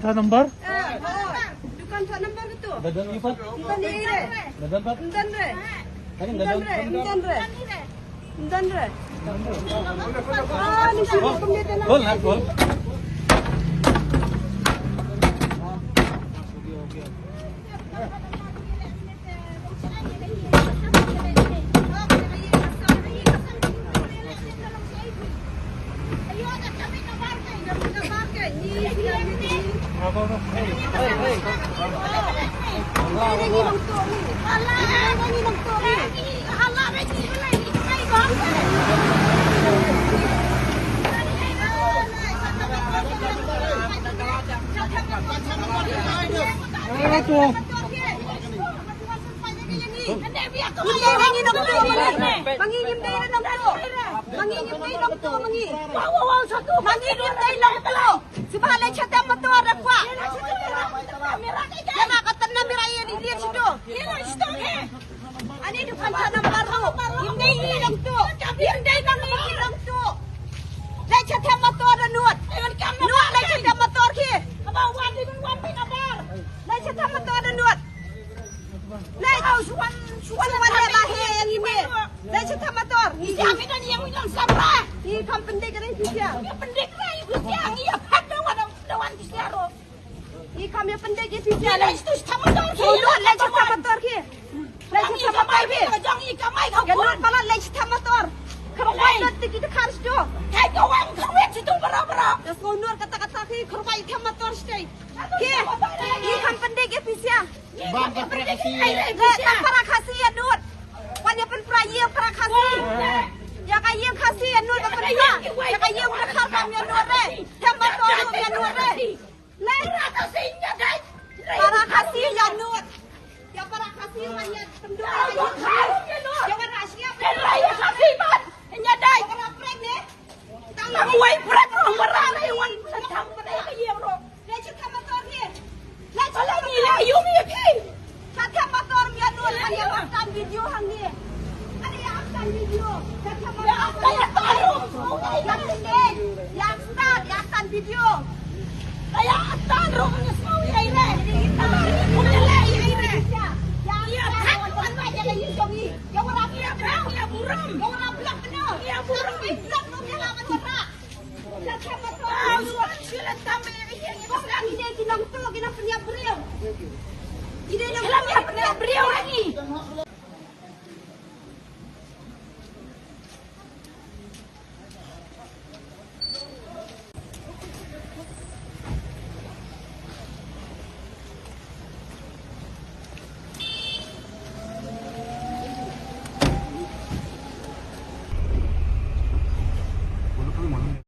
sa number? Dukan sa number itu. Dadan ipat? Intan dire. Dadan pat? Intan re. Kanin Intan dadan. re. Intan re. Intan re. Ah, ni sini pemilihan na. Gol, gol. Ini yang beliau lagi.